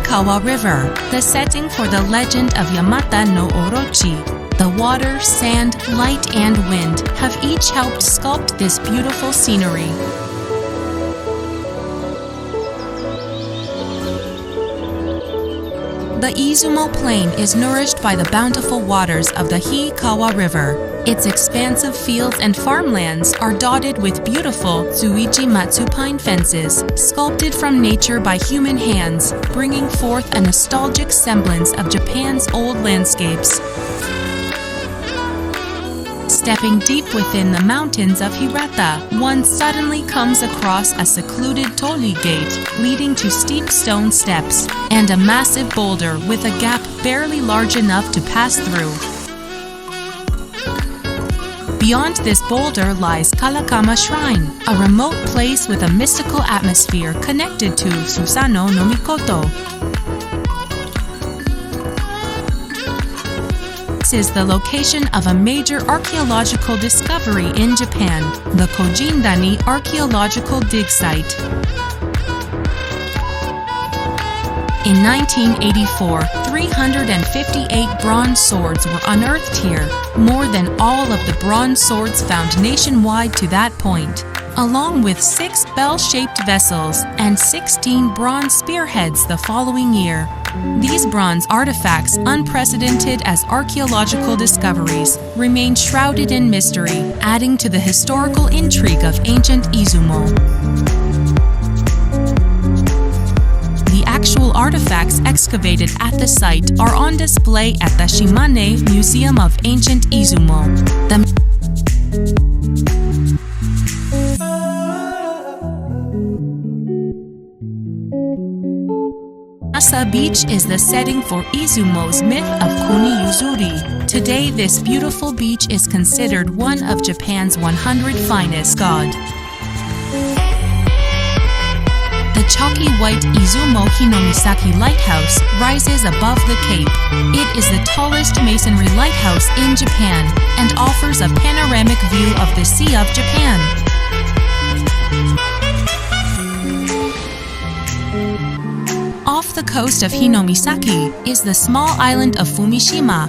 Hikawa River, the setting for the legend of Yamata no Orochi. The water, sand, light, and wind have each helped sculpt this beautiful scenery. The Izumo Plain is nourished by the bountiful waters of the Hikawa River. Its expansive fields and farmlands are dotted with beautiful Tsuichi-matsu pine fences, sculpted from nature by human hands, bringing forth a nostalgic semblance of Japan's old landscapes. Stepping deep within the mountains of Hirata, one suddenly comes across a secluded torii gate leading to steep stone steps and a massive boulder with a gap barely large enough to pass through. Beyond this boulder lies Kalakama Shrine, a remote place with a mystical atmosphere connected to Susano no Mikoto. This is the location of a major archaeological discovery in Japan, the Kojindani Archaeological Dig Site. In 1984, 358 bronze swords were unearthed here, more than all of the bronze swords found nationwide to that point, along with 6 bell-shaped vessels and 16 bronze spearheads the following year. These bronze artifacts, unprecedented as archaeological discoveries, remain shrouded in mystery, adding to the historical intrigue of ancient Izumo. The actual artifacts excavated at the site are on display at the Shimane Museum of Ancient Izumo. Inasa Beach is the setting for Izumo's myth of Kuni-Yuzuri. Today, this beautiful beach is considered one of Japan's 100 finest god. The chalky white Izumo Hinomisaki Lighthouse rises above the cape. It is the tallest masonry lighthouse in Japan and offers a panoramic view of the Sea of Japan. Off the coast of Hinomisaki is the small island of Fumishima.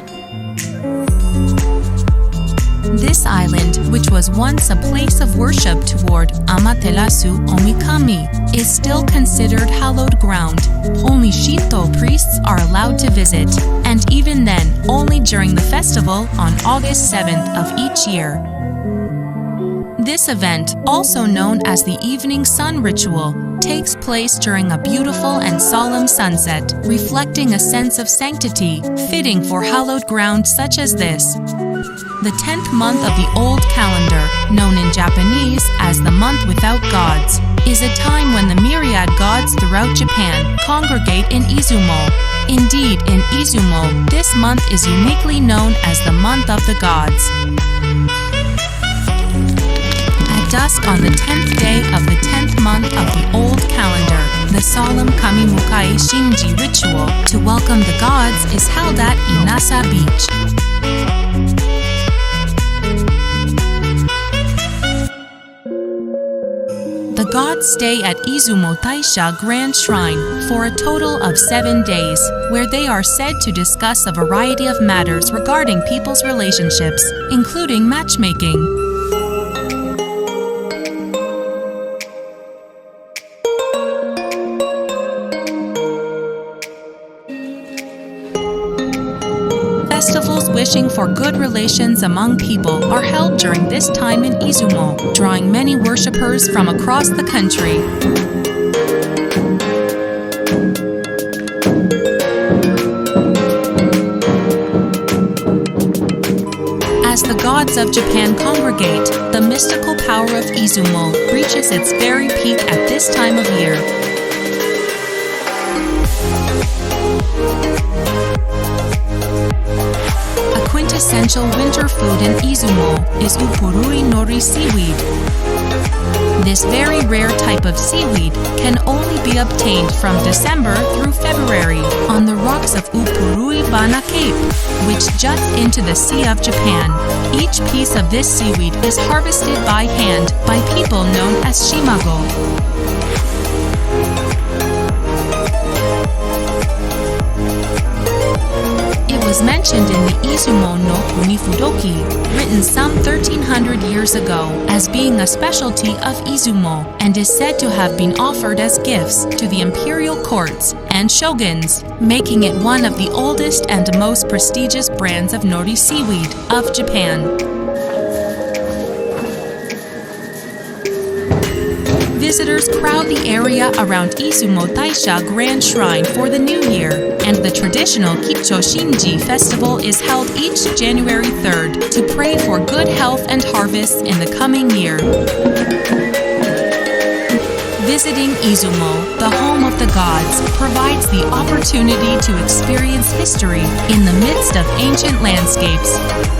This island, which was once a place of worship toward Amaterasu Omikami, is still considered hallowed ground. Only Shinto priests are allowed to visit, and even then, only during the festival on August 7th of each year. This event, also known as the Evening Sun Ritual, takes place during a beautiful and solemn sunset, reflecting a sense of sanctity, fitting for hallowed ground such as this. The 10th month of the old calendar, known in Japanese as the month without gods, is a time when the myriad gods throughout Japan congregate in Izumo. Indeed, in Izumo, this month is uniquely known as the month of the gods. Dusk on the 10th day of the 10th month of the old calendar, the solemn Kamimukai Shinji ritual to welcome the gods is held at Inasa Beach. The gods stay at Izumo TAISHA Grand Shrine for a total of 7 days, where they are said to discuss a variety of matters regarding people's relationships, including matchmaking. Festivals wishing for good relations among people are held during this time in Izumo, drawing many worshippers from across the country. As the gods of Japan congregate, the mystical power of Izumo reaches its very peak at this time of year. Quintessential winter food in Izumo is upurui nori seaweed. This very rare type of seaweed can only be obtained from December through February on the rocks of Upurui Bana Cape, which jut into the Sea of Japan. Each piece of this seaweed is harvested by hand by people known as shimago. Izumo no Kunifudoki, written some 1300 years ago, as being a specialty of Izumo, and is said to have been offered as gifts to the imperial courts and shoguns, making it one of the oldest and most prestigious brands of nori seaweed of Japan. Visitors crowd the area around Izumo TAISHA Grand Shrine for the New Year, and the traditional Kicho Shinji festival is held each January 3rd to pray for good health and harvests in the coming year. Visiting Izumo, the home of the gods, provides the opportunity to experience history in the midst of ancient landscapes.